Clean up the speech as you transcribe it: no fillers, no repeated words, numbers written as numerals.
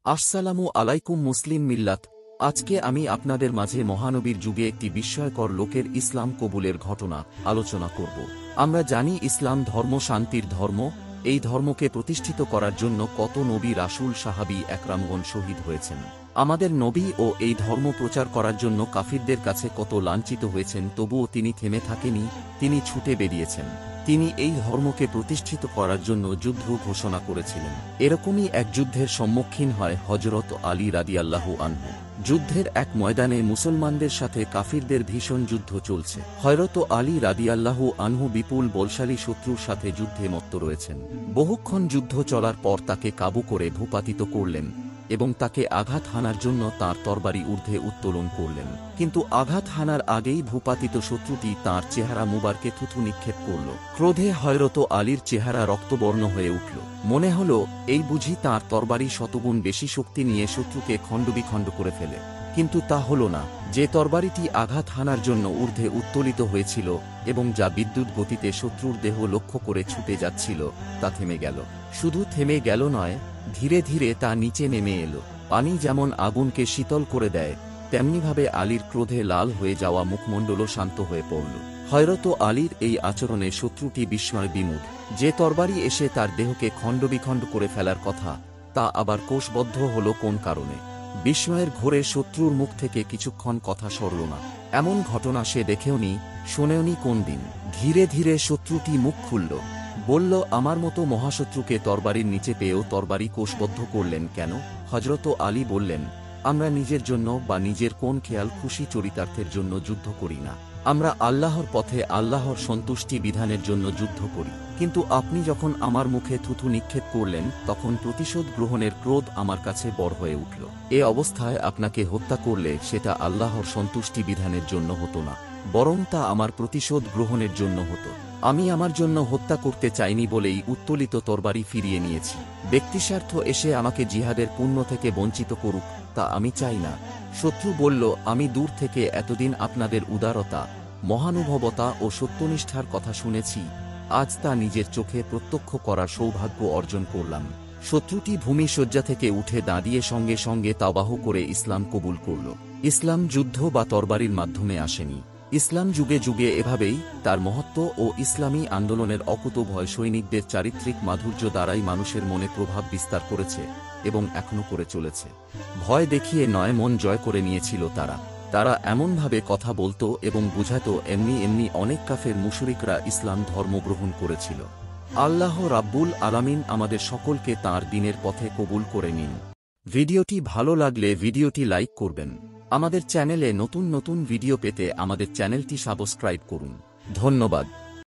আসসালামু আলাইকুম মুসলিম মিল্লাত। আজকে আমি আপনাদের মাঝে মহানবীর যুগে একটি বিস্ময়কর লোকের ইসলাম কবুলের ঘটনা আলোচনা করব। আমরা জানি ইসলাম ধর্ম শান্তির ধর্ম। এই ধর্মকে প্রতিষ্ঠিত করার জন্য কত নবী রাসূল সাহাবী একরামগণ শহীদ হয়েছেন। আমাদের নবী ও এই ধর্ম প্রচার করার জন্য কাফিরদের কাছে কত লাঞ্ছিত হয়েছেন, তবুও তিনি থেমে থাকেনি, তিনি ছুটে বেরিয়েছেন। তিনি এই ধর্মকে প্রতিষ্ঠিত করার জন্য যুদ্ধ ঘোষণা করেছিলেন। এরকমই এক যুদ্ধের সম্মুখীন হয় হযরত আলী রাদিয়াল্লাহু আনহু। যুদ্ধের এক ময়দানে মুসলমানদের সাথে কাফিরদের ভীষণ যুদ্ধ চলছে। হযরত আলী রাদিয়াল্লাহু আনহু বিপুল বলশালী শত্রুর সাথে যুদ্ধে মত্ত রয়েছেন। বহুক্ষণ যুদ্ধ চলার পর তাকে কাবু করে ভূপাতিত করলেন এবং তাকে আঘাত হানার জন্য তাঁর তরবারি ঊর্ধ্বে উত্তোলন করলেন। কিন্তু আঘাত হানার আগেই ভূপাতিত শত্রুটি তাঁর চেহারা মুবারকে থুথু নিক্ষেপ করল। ক্রোধে হযরত আলীর চেহারা রক্তবর্ণ হয়ে উঠল। মনে হল এই বুঝি তাঁর তরবারি শতগুণ বেশি শক্তি নিয়ে শত্রুকে খণ্ডবিখণ্ড করে ফেলে। কিন্তু তা হল না। যে তরবারিটি আঘাত হানার জন্য ঊর্ধ্বে উত্তোলিত হয়েছিল এবং যা বিদ্যুৎ গতিতে শত্রুর দেহ লক্ষ্য করে ছুটে যাচ্ছিল, তা থেমে গেল। শুধু থেমে গেল নয়, ধীরে ধীরে তা নিচে নেমে এলো। পানি যেমন আগুনকে শীতল করে দেয়, তেমনিভাবে আলীর ক্রোধে লাল হয়ে যাওয়া মুখমণ্ডলও শান্ত হয়ে পড়ল। হযরত আলীর এই আচরণে শত্রুটি বিস্ময় বিমূঢ়। যে তরবারি এসে তার দেহকে খণ্ডবিখণ্ড করে ফেলার কথা, তা আবার কোষবদ্ধ হল কোন কারণে? বিস্ময়ের ঘোরে শত্রুর মুখ থেকে কিছুক্ষণ কথা সরল না। এমন ঘটনা সে দেখেওনি, শোনেওনি কোন দিন। ধীরে ধীরে শত্রুটি মুখ খুলল, বলল, আমার মতো মহাশত্রুকে তরবারির নিচে পেয়েও তরবারি কোষবদ্ধ করলেন কেন? হযরত আলী বললেন, আমরা নিজের জন্য বা নিজের কোন খেয়াল খুশি চরিতার্থের জন্য যুদ্ধ করি না। আমরা আল্লাহর পথে আল্লাহর সন্তুষ্টি বিধানের জন্য যুদ্ধ করি। কিন্তু আপনি যখন আমার মুখে থুথু নিক্ষেপ করলেন, তখন প্রতিশোধ গ্রহণের ক্রোধ আমার কাছে বড় হয়ে উঠল। এ অবস্থায় আপনাকে হত্যা করলে সেটা আল্লাহর সন্তুষ্টি বিধানের জন্য হতো না, বরং তা আমার প্রতিশোধ গ্রহণের জন্য হতো। আমি আমার জন্য হত্যা করতে চাইনি বলেই উত্তোলিত তরবারি ফিরিয়ে নিয়েছি। ব্যক্তিস্বার্থ এসে আমাকে জিহাদের পুণ্য থেকে বঞ্চিত করুক, তা আমি চাই না। শত্রু বলল, আমি দূর থেকে এতদিন আপনাদের উদারতা, মহানুভবতা ও সত্যনিষ্ঠার কথা শুনেছি, আজ তা নিজের চোখে প্রত্যক্ষ করার সৌভাগ্য অর্জন করলাম। শত্রুটি ভূমিশয্যা থেকে উঠে দাঁড়িয়ে সঙ্গে সঙ্গে তাওবাহ করে ইসলাম কবুল করল। ইসলাম যুদ্ধ বা তরবারির মাধ্যমে আসেনি। ইসলাম যুগে যুগে এভাবেই তার মহত্ব ও ইসলামী আন্দোলনের অকুতোভয় সৈনিকদের চারিত্রিক মাধুর্য দ্বারাই মানুষের মনে প্রভাব বিস্তার করেছে এবং এখনো করে চলেছে। ভয় দেখিয়ে নয়, মন জয় করে নিয়েছিল তারা। তারা এমনভাবে কথা বলতো এবং বুঝাতো, এমনি এমনি অনেক কাফের মুশরিকরা ইসলাম ধর্ম গ্রহণ করেছিল। আল্লাহ রাব্বুল আলামিন আমাদের সকলকে তাঁর দ্বীনের পথে কবুল করে নিন। ভিডিওটি ভালো লাগলে ভিডিওটি লাইক করবেন। আমাদের চ্যানেলে নতুন নতুন ভিডিও পেতে আমাদের চ্যানেলটি সাবস্ক্রাইব করুন। ধন্যবাদ।